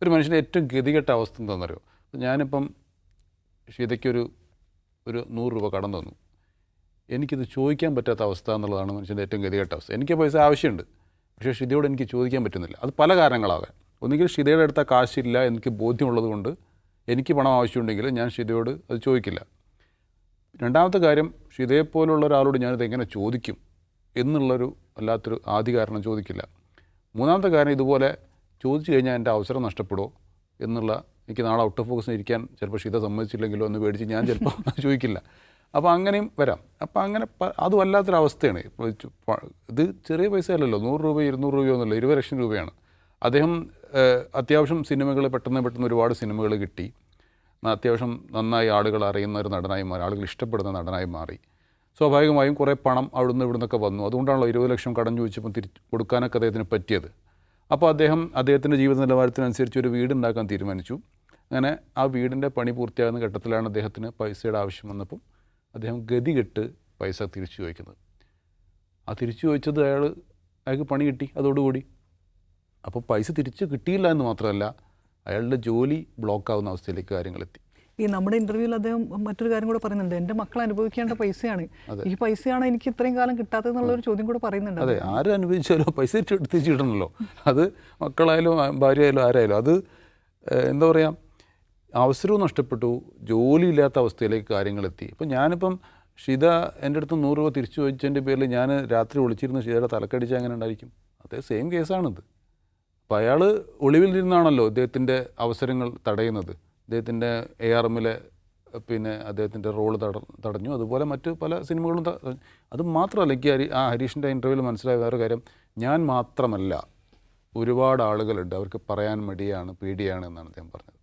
ഒരു മനുഷ്യൻ്റെ ഏറ്റവും ഗതികെട്ട അവസ്ഥ എന്താണെന്നറിയോ? ഞാനിപ്പം ഷിതയ്ക്കൊരു 100 രൂപ കടം തന്നു. എനിക്കിത് ചോദിക്കാൻ പറ്റാത്ത അവസ്ഥ എന്നുള്ളതാണ് മനുഷ്യൻ്റെ ഏറ്റവും ഗതികെട്ട അവസ്ഥ. എനിക്ക് പൈസ ആവശ്യമുണ്ട്, പക്ഷേ ഷിതയോട് എനിക്ക് ചോദിക്കാൻ പറ്റുന്നില്ല. അത് പല കാരണങ്ങളാകാം. ഒന്നുകിൽ ഷിതയുടെ അടുത്ത കാശില്ല, എനിക്ക് ബോധ്യമുള്ളത് കൊണ്ട് എനിക്ക് പണം ആവശ്യമുണ്ടെങ്കിൽ ഞാൻ ഷിതയോട് അത് ചോദിക്കില്ല. രണ്ടാമത്തെ കാര്യം, ഷിതയെപ്പോലുള്ള ഒരാളോട് ഞാനിത് എങ്ങനെ ചോദിക്കും എന്നുള്ളൊരു വല്ലാത്തൊരു ആദ്യ കാരണം ചോദിക്കില്ല. മൂന്നാമത്തെ കാര്യം, ഇതുപോലെ ചോദിച്ചു കഴിഞ്ഞാൽ എൻ്റെ അവസരം നഷ്ടപ്പെടുമോ എന്നുള്ള, എനിക്ക് നാളെ ഔട്ട് ഓഫ് ഫോക്കസിന് ഇരിക്കാൻ ചിലപ്പോൾ ഷിത സമ്മതിച്ചില്ലെങ്കിലോ എന്ന് പേടിച്ച് ഞാൻ ചിലപ്പോൾ ചോദിക്കില്ല. അപ്പോൾ അങ്ങനെയും വരാം. അപ്പോൾ അങ്ങനെ അത് വല്ലാത്തൊരവസ്ഥയാണ്. ഇത് ചെറിയ പൈസ അല്ലല്ലോ, 100 രൂപ 200 രൂപയോ എന്നല്ല, 20 ലക്ഷം രൂപയാണ്. അദ്ദേഹം അത്യാവശ്യം സിനിമകൾ പെട്ടെന്ന് ഒരുപാട് സിനിമകൾ കിട്ടി, അത്യാവശ്യം നന്നായി ആളുകൾ അറിയുന്ന ഒരു നടനായി മാറി, ആളുകൾ ഇഷ്ടപ്പെടുന്ന നടനായി മാറി. സ്വാഭാവികമായും കുറേ പണം അവിടുന്ന് ഇവിടുന്നൊക്കെ വന്നു. അതുകൊണ്ടാണല്ലോ 20 ലക്ഷം കടം ചോദിച്ചപ്പോൾ കൊടുക്കാനൊക്കെ അദ്ദേഹത്തിന് പറ്റിയത്. അപ്പോൾ അദ്ദേഹത്തിൻ്റെ ജീവിത നിലവാരത്തിനനുസരിച്ച് ഒരു വീടുണ്ടാക്കാൻ തീരുമാനിച്ചു. അങ്ങനെ ആ വീടിൻ്റെ പണി പൂർത്തിയാകുന്ന ഘട്ടത്തിലാണ് അദ്ദേഹത്തിന് പൈസയുടെ ആവശ്യം വന്നപ്പം അദ്ദേഹം ഗതികെട്ട് പൈസ തിരിച്ചു ചോദിക്കുന്നത്. ആ തിരിച്ചു ചോദിച്ചത് അയാൾക്ക് പണി കിട്ടി അതോടുകൂടി. അപ്പോൾ പൈസ തിരിച്ച് കിട്ടിയില്ല എന്ന് മാത്രമല്ല, അയാളുടെ ജോലി ബ്ലോക്കാവുന്ന അവസ്ഥയിലേക്ക് കാര്യങ്ങളെത്തി. ഈ നമ്മുടെ ഇൻ്റർവ്യൂവിൽ അദ്ദേഹം മറ്റൊരു കാര്യം കൂടെ പറയുന്നുണ്ട്, എൻ്റെ മക്കൾ അനുഭവിക്കേണ്ട പൈസയാണ്, ഈ പൈസയാണ് എനിക്ക് ഇത്രയും കാലം കിട്ടാത്തതെന്നുള്ളൊരു ചോദ്യം കൂടെ പറയുന്നുണ്ട്. അതെ, ആരും അനുഭവിച്ചാലോ പൈസ തിരിച്ചു കിട്ടണമല്ലോ. അത് മക്കളായാലും ഭാര്യയായാലും ആരായാലും. അത് എന്താ പറയുക, അവസരവും നഷ്ടപ്പെട്ടു, ജോലിയില്ലാത്ത അവസ്ഥയിലേക്ക് കാര്യങ്ങളെത്തി. ഇപ്പം ഞാനിപ്പം ഷിത എൻ്റെ അടുത്ത് 100 രൂപ തിരിച്ചു ചോദിച്ചതിൻ്റെ പേരിൽ ഞാൻ രാത്രി ഒളിച്ചിരുന്ന് ഷിതയുടെ തലക്കടിച്ചാൽ എങ്ങനെ ഉണ്ടായിരിക്കും? അതേ സെയിം കേസാണിത്. അപ്പോൾ അയാൾ ഒളിവിലിരുന്നാണല്ലോ ഇദ്ദേഹത്തിൻ്റെ അവസരങ്ങൾ തടയുന്നത്. അദ്ദേഹത്തിൻ്റെ ARMലെ പിന്നെ അദ്ദേഹത്തിൻ്റെ റോള് തടഞ്ഞു. അതുപോലെ മറ്റ് പല സിനിമകളും അത് മാത്രമല്ല, എനിക്ക് ഹരീഷിൻ്റെ ഇൻ്റർവ്യൂവിൽ മനസ്സിലായ വേറെ കാര്യം, ഞാൻ മാത്രമല്ല ഒരുപാട് ആളുകളുണ്ട് അവർക്ക് പറയാൻ മടിയാണ്, പേടിയാണ് എന്നാണ് അദ്ദേഹം പറഞ്ഞത്.